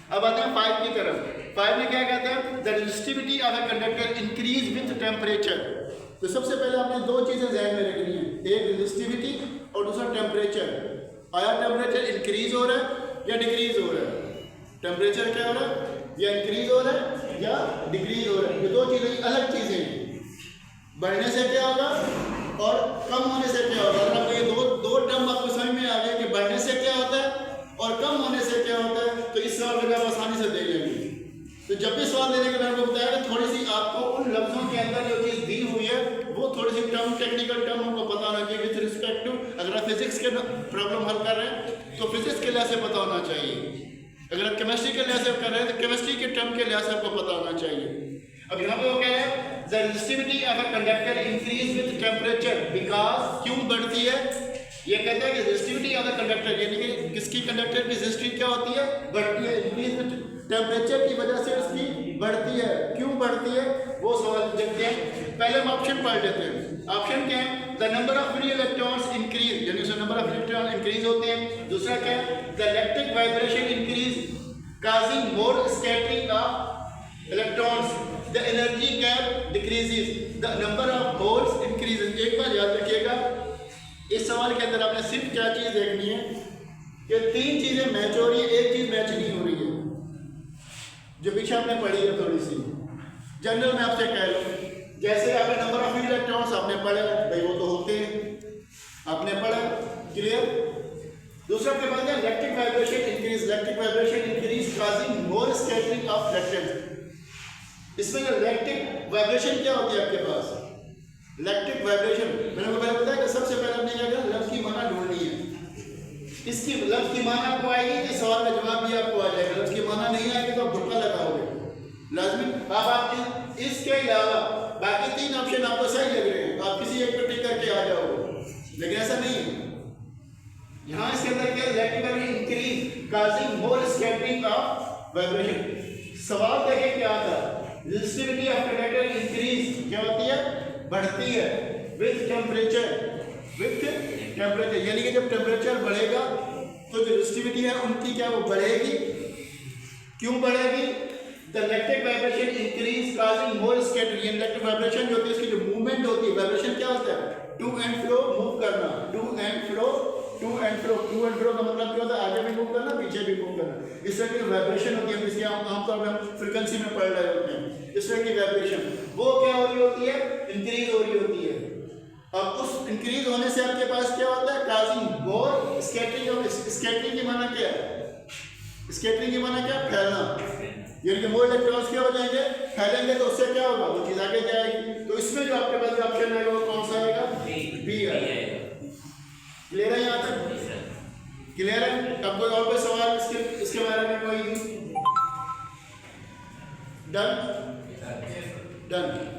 अब आते हैं 5 की तरफ। 5 में क्या कहते हैं? The resistivity of a conductor increase with temperature. तो सबसे पहले आपने दो चीजें ध्यान में रखनी है, एक रेजिस्टिविटी और दूसरा टेम्परेचर। आया टेम्परेचर इंक्रीज हो रहा है या डिक्रीज हो रहा है? टेम्परेचर क्या हो रहा है? या इंक्रीज हो रहा है या डिक्रीज हो रहा है। ये दो चीजें अलग चीजें हैं। बढ़ने से क्या होगा और कम होने से क्या होगा। अगर आपको ये दो टर्म आपको समझ में आ गया कि बढ़ने से क्या होता है और कम होने से क्या होता है, तो इस सवाल को आप आसानी से दे लेंगे। तो जब भी सवाल देने के मैंने बताया कि थोड़ी सी आपको उन लफ्जों के अंदर जो चीज़ दी हुई है वो थोड़ी सी टर्म, टेक्निकल टर्म हमको पता होना चाहिए विथ रिस्पेक्ट टू। अगर आप फिजिक्स के प्रॉब्लम हल कर रहे हैं तो फिजिक्स के लिहाज से पता होना चाहिए। अगर आप केमिस्ट्री के लिहाज से कर रहे हैं तो केमिस्ट्री के टर्म के लिहाज से आपको पता होना चाहिए। अब यहाँ पे वो कह रहे हैं the resistivity of a conductor increase with temperature because, क्यों बढ़ती है? ये कहता है कि रेजिस्टिविटी ऑफ द कंडक्टर, यानी कि किसकी कंडक्टर की रेजिस्टिविटी क्या होती है? बढ़ती है। इंक्रीज विथ टेम्परेचर की वजह से उसकी बढ़ती है। क्यों बढ़ती है वो सवाल देखते हैं। पहले हम ऑप्शन पढ़ लेते हैं। ऑप्शन क्या है? The number of free electrons increase, यानी उसमें नंबर ऑफ इलेक्ट्रॉन इंक्रीज होते हैं। दूसरा क्या है? The electric vibration increase causing more scattering of electrons, the energy gap decreases, the number of holes increases. एक बार याद रखिएगा, इस सवाल के अंदर आपने सिर्फ क्या चीज देखनी है कि तीन चीजें मैच हो रही है, एक चीज मैच नहीं हो रही है जो पीछे आपने पढ़ी है। थोड़ी सी जनरल में आपसे कह लो, जैसे आपने नंबर ऑफ इलेक्ट्रॉन्स आपने पढ़े, भाई वो तो होते हैं, आपने पढ़ा, क्लियर। दूसरा के बाद है electric vibration increase, electric vibration increase causing more scattering of electrons. इसमें इलेक्ट्रिक वाइब्रेशन क्या होती है आपके पास? इलेक्ट्रिक वाइब्रेशन मैंने आपको पहले बताया कि सबसे पहले आपने क्या करना, लफ्ज की माना ढूंढनी है। इसकी लफ्ज की माना आपको आएगी तो सवाल का जवाब भी आपको आ जाएगा। लफ्ज की माना नहीं आएगी तो आप धोखा लगाओगे लाजमी। अब आप इसके अलावा बाकी तीन ऑप्शन आपको सही लग रहे हैं, आप किसी एक पर टिक करके आ जाओगे, लेकिन ऐसा नहीं है। यहाँ इसके अंदर क्या, electric vibration increase causing more scattering of vibration. सवाल देखिए क्या था, रेजिस्टिविटी ऑफ कंडक्टर इंक्रीज क्या होती है? बढ़ती है विथ टेम्परेचर, विथ टेम्परेचर, यानी कि जब टेम्परेचर बढ़ेगा तो जो रेजिस्टिविटी है उनकी क्या वो बढ़ेगी। क्यों बढ़ेगी? The electric vibration increase causing more scattering. Electric vibration जो होती है इसकी जो मूवमेंट होती है, वाइब्रेशन क्या होता है? टू एंड फ्रो, मूव करना, to and fro, to and fro. To and fro का मतलब क्या होता है? आगे भी मूव करना, पीछे भी मूव करना। इस तरह की वाइब्रेशन होती है जिसकी आमतौर पर हम फ्रीक्वेंसी में पढ़ रहे होते हैं। इस तरह की वाइब्रेशन वो क्या हो रही होती है? इंक्रीज हो रही होती है। अब उस इंक्रीज होने से आपके पास क्या होता है? काजिंग मोर स्कैटरिंग। स्कैटरिंग की माना क्या है? स्कैटरिंग की माना क्या? फैलना, यानी कि मोर इलेक्ट्रॉन्स क्या हो जाएंगे? फैलेंगे, तो उससे क्या होगा? वो चीज आगे जाएगी। तो इसमें जो आपके पास ऑप्शन आएगा वो कौन सा आएगा? बी आएगा। क्लियर है यहाँ तक? क्लियर है? अब कोई और कोई सवाल इसके बारे में कोई? Done done.